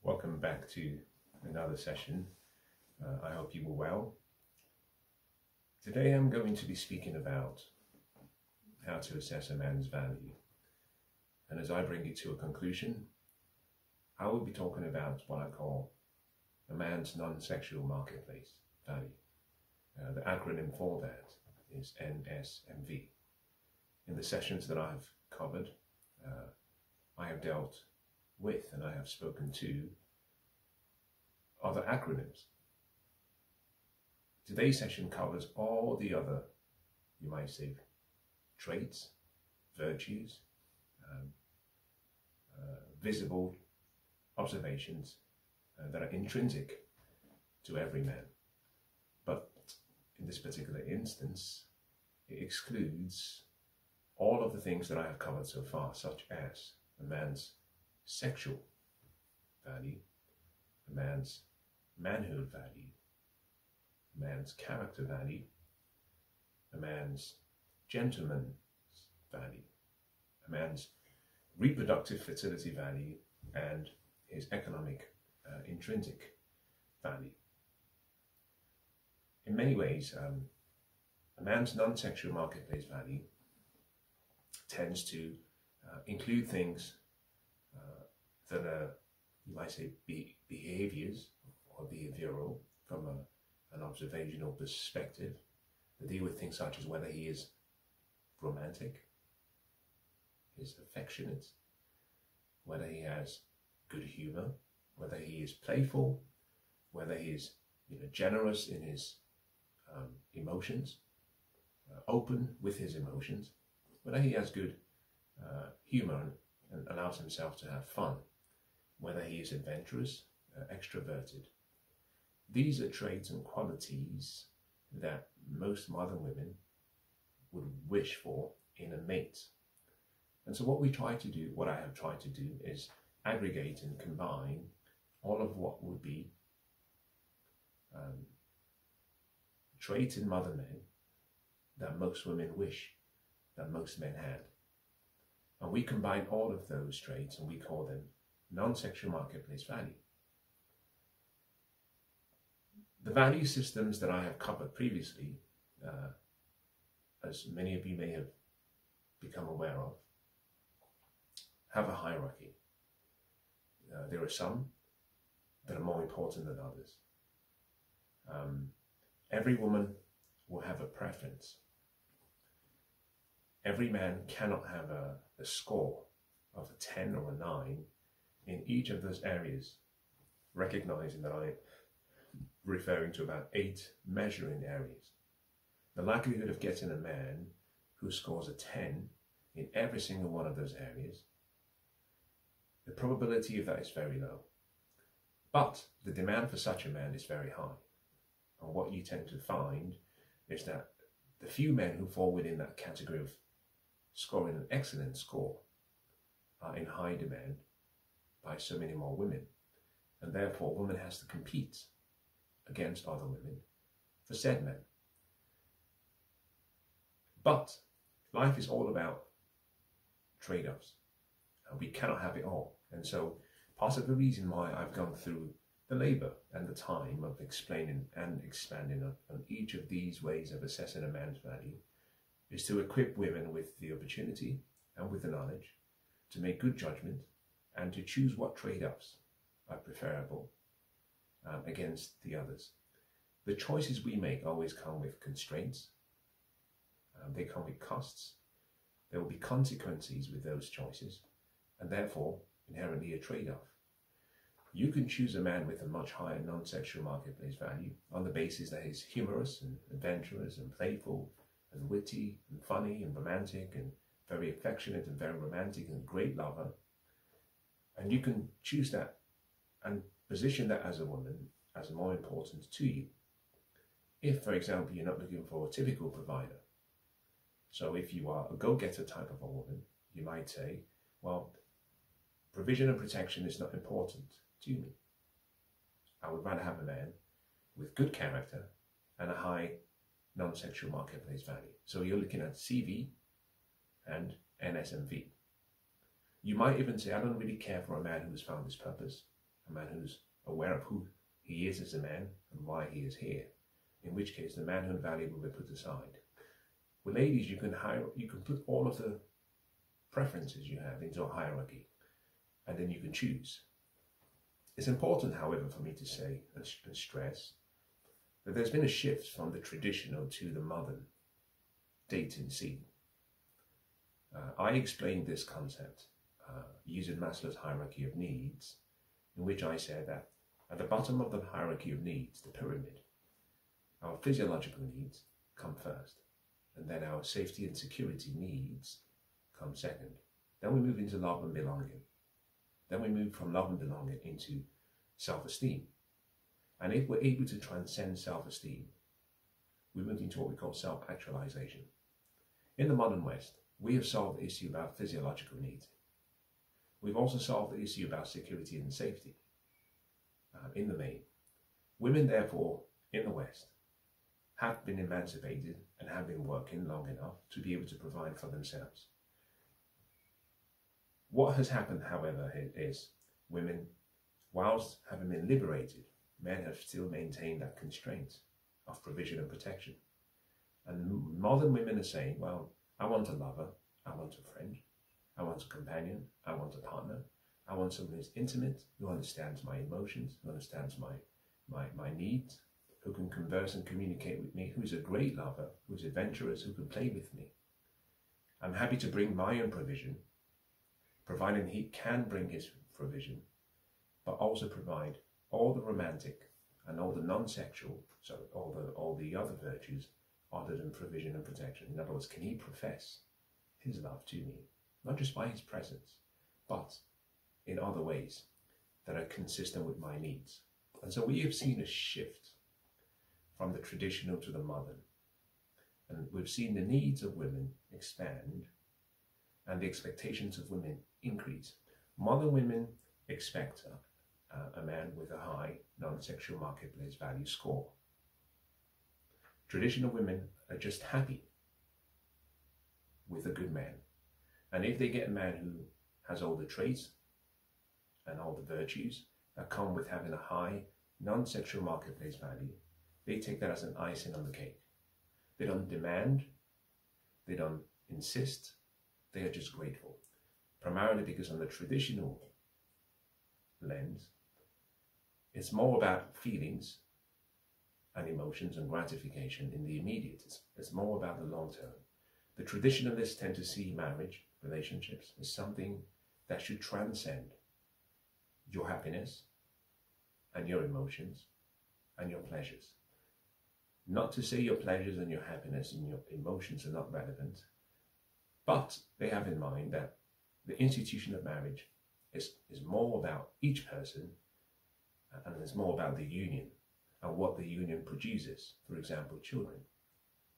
Welcome back to another session. I hope you were well. Today I'm going to be speaking about how to assess a man's value. And as I bring it to a conclusion, I will be talking about what I call a man's non-sexual marketplace value. The acronym for that is NSMV. In the sessions that I've covered, I have dealt with and I have spoken to other acronyms. Today's session covers all the other, you might say, traits, virtues, visible observations that are intrinsic to every man. But in this particular instance, it excludes all of the things that I have covered so far, such as a man's sexual value, a man's manhood value, a man's character value, a man's gentleman's value, a man's reproductive fertility value, and his economic intrinsic value. In many ways, a man's non-sexual marketplace value tends to include things that are, you might say, behaviors or behavioral from an observational perspective. They deal with things such as whether he is romantic, is affectionate, whether he has good humor, whether he is playful, whether he is generous in his emotions, open with his emotions, whether he has good humor and allows himself to have fun, whether he is adventurous, extroverted. These are traits and qualities that most modern women would wish for in a mate. And so what I have tried to do is aggregate and combine all of what would be traits in modern men that most women wish that most men had. And we combine all of those traits and we call them non-sexual marketplace value. The value systems that I have covered previously, as many of you may have become aware of, have a hierarchy. There are some that are more important than others. Every woman will have a preference. Every man cannot have a score of a 10 or a 9 in each of those areas, recognizing that I'm referring to about 8 measuring areas. The likelihood of getting a man who scores a 10 in every single one of those areas, the probability of that is very low. But the demand for such a man is very high. And what you tend to find is that the few men who fall within that category of scoring an excellent score are in high demand by so many more women. And therefore, a woman has to compete against other women for said men. But life is all about trade-offs, and we cannot have it all. And so part of the reason why I've gone through the labor and the time of explaining and expanding on each of these ways of assessing a man's value is to equip women with the opportunity and with the knowledge to make good judgment and to choose what trade-offs are preferable against the others. The choices we make always come with constraints. They come with costs. There will be consequences with those choices, and therefore inherently a trade-off. You can choose a man with a much higher non-sexual marketplace value on the basis that he's humorous and adventurous and playful and witty and funny and romantic and very affectionate and very romantic and great lover. And you can choose that and position that as a woman as more important to you. If, for example, you're not looking for a typical provider. So if you are a go-getter type of a woman, you might say, well, provision and protection is not important to me. I would rather have a man with good character and a high non-sexual marketplace value. So you're looking at CV and NSMV. You might even say, I don't really care for a man who has found his purpose. a man who's aware of who he is as a man and why he is here, in which case the manhood value will be put aside. With ladies, you can put all of the preferences you have into a hierarchy, and then you can choose. It's important, however, for me to say and stress that there's been a shift from the traditional to the modern dating scene. I explained this concept using Maslow's hierarchy of needs, in which I said that at the bottom of the hierarchy of needs, the pyramid, our physiological needs come first, and then our safety and security needs come second. Then we move into love and belonging. Then we move from love and belonging into self-esteem. And if we're able to transcend self-esteem, we move into what we call self-actualization. In the modern West, we have solved the issue about physiological needs. We've also solved the issue about security and safety in the main. Women, therefore, in the West, have been emancipated and have been working long enough to be able to provide for themselves. What has happened, however, is women, whilst having been liberated, men have still maintained that constraint of provision and protection. And modern women are saying, well, I want a lover, I want a friend, I want a companion, I want a partner, I want someone who's intimate, who understands my emotions, who understands my needs, who can converse and communicate with me, who's a great lover, who's adventurous, who can play with me. I'm happy to bring my own provision, providing he can bring his provision, but also provide all the romantic and all the non-sexual, so all the other virtues other than provision and protection. In other words, can he profess his love to me, not just by his presence, but in other ways that are consistent with my needs. And so we have seen a shift from the traditional to the modern. And we've seen the needs of women expand and the expectations of women increase. Modern women expect a man with a high non-sexual marketplace value score. Traditional women are just happy with a good man. And if they get a man who has all the traits and all the virtues that come with having a high non-sexual marketplace value, they take that as an icing on the cake. They don't demand, they don't insist, they are just grateful. Primarily because on the traditional lens, it's more about feelings and emotions and gratification in the immediate. It's more about the long term. The traditionalists tend to see marriage, relationships, as something that should transcend your happiness and your emotions and your pleasures. Not to say your pleasures and your happiness and your emotions are not relevant, but they have in mind that the institution of marriage is more about each person, and it's more about the union and what the union produces, for example, children.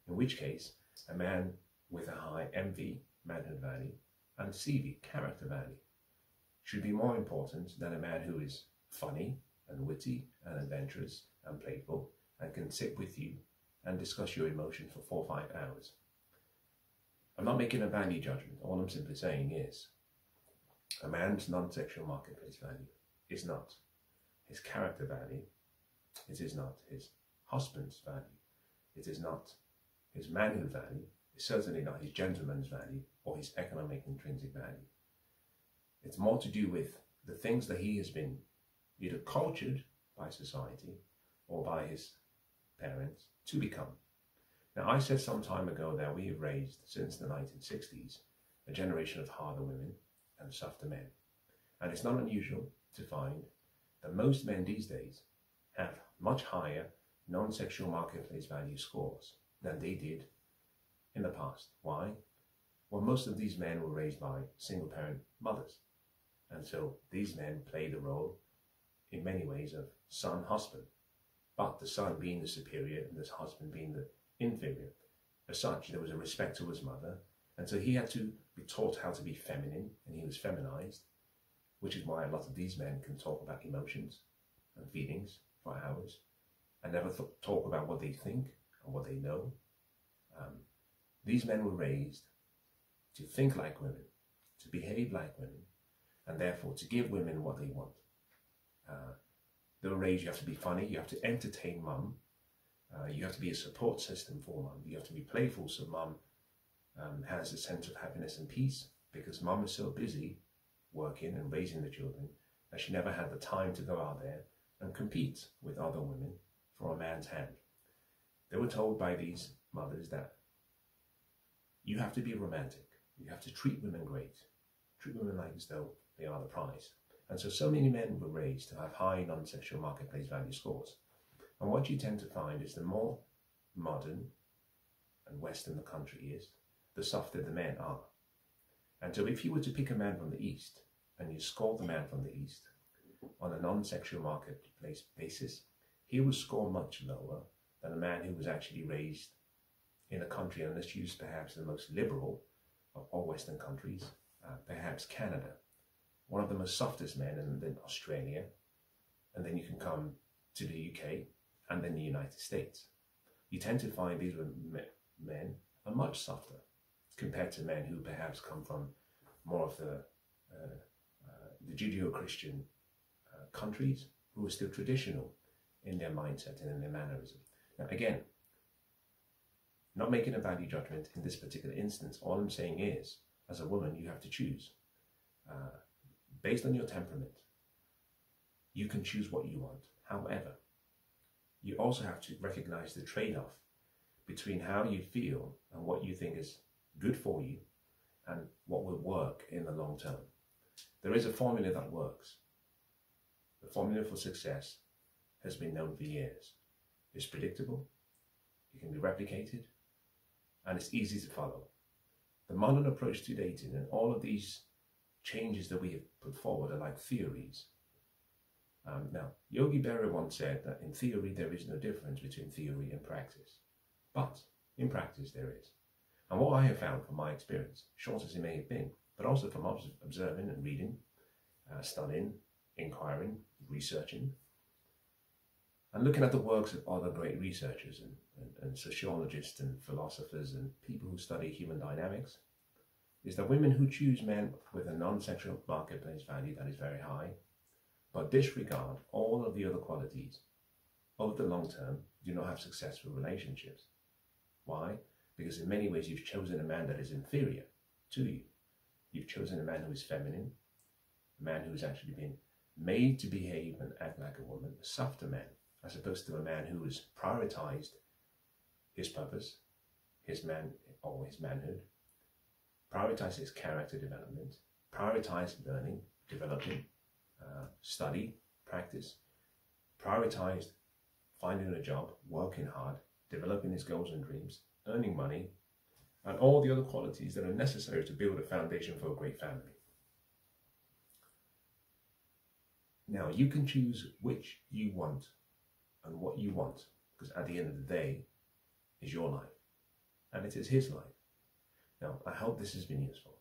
In which case, a man with a high MV, manhood value, and CV, character value, should be more important than a man who is funny and witty and adventurous and playful and can sit with you and discuss your emotions for 4 or 5 hours. I'm not making a value judgment. All I'm simply saying is a man's non-sexual marketplace value is not his character value. It is not his husband's value. It is not his manhood value. It's certainly not his gentleman's value or his economic intrinsic value. It's more to do with the things that he has been either cultured by society or by his parents to become. Now, I said some time ago that we have raised, since the 1960s, a generation of harder women and softer men. And it's not unusual to find that most men these days have much higher non-sexual marketplace value scores than they did in the past. Why? Well, most of these men were raised by single-parent mothers. And so these men play the role, in many ways, of son-husband. But the son being the superior and this husband being the inferior. As such, there was a respect to his mother, and so he had to be taught how to be feminine, and he was feminized, which is why a lot of these men can talk about emotions and feelings for hours and never talk about what they think and what they know. These men were raised to think like women, to behave like women, and therefore to give women what they want. They were raised, you have to be funny, you have to entertain mum, you have to be a support system for mum, you have to be playful so mum has a sense of happiness and peace, because mum is so busy working and raising the children that she never had the time to go out there and compete with other women for a man's hand. They were told by these mothers that you have to be romantic, you have to treat women great, treat women like as though they are the prize. And so many men were raised to have high non-sexual marketplace value scores. And what you tend to find is the more modern and Western the country is, the softer the men are. And so if you were to pick a man from the East and you score the man from the East on a non-sexual marketplace basis, he would score much lower than a man who was actually raised in a country, and let's use perhaps the most liberal of all Western countries, perhaps Canada, one of the most softest men, and then Australia, and then you can come to the UK, and then the United States. You tend to find these men are much softer compared to men who perhaps come from more of the Judeo-Christian countries, who are still traditional in their mindset and in their mannerism. Now again, not making a value judgment in this particular instance, all I'm saying is, as a woman, you have to choose. Based on your temperament, you can choose what you want. However, you also have to recognize the trade-off between how you feel and what you think is good for you and what will work in the long term. There is a formula that works. The formula for success has been known for years. It's predictable, it can be replicated, and it's easy to follow. The modern approach to dating and all of these changes that we have put forward are like theories. Now, Yogi Berra once said that in theory there is no difference between theory and practice, but in practice there is. And what I have found from my experience, short as it may have been, but also from observing and reading, studying, inquiring, researching, and looking at the works of other great researchers and sociologists and philosophers and people who study human dynamics, is that women who choose men with a non-sexual marketplace value that is very high, but disregard all of the other qualities, over the long term, do not have successful relationships. Why? Because in many ways you've chosen a man that is inferior to you. You've chosen a man who is feminine, a man who has actually been made to behave and act like a woman, a softer man, as opposed to a man who has prioritized his purpose, his manhood, prioritized his character development, prioritized learning, developing, study, practice, prioritized finding a job, working hard, developing his goals and dreams, earning money, and all the other qualities that are necessary to build a foundation for a great family. Now, you can choose which you want and what you want, because at the end of the day, is your life, and it is his life. Now, I hope this has been useful.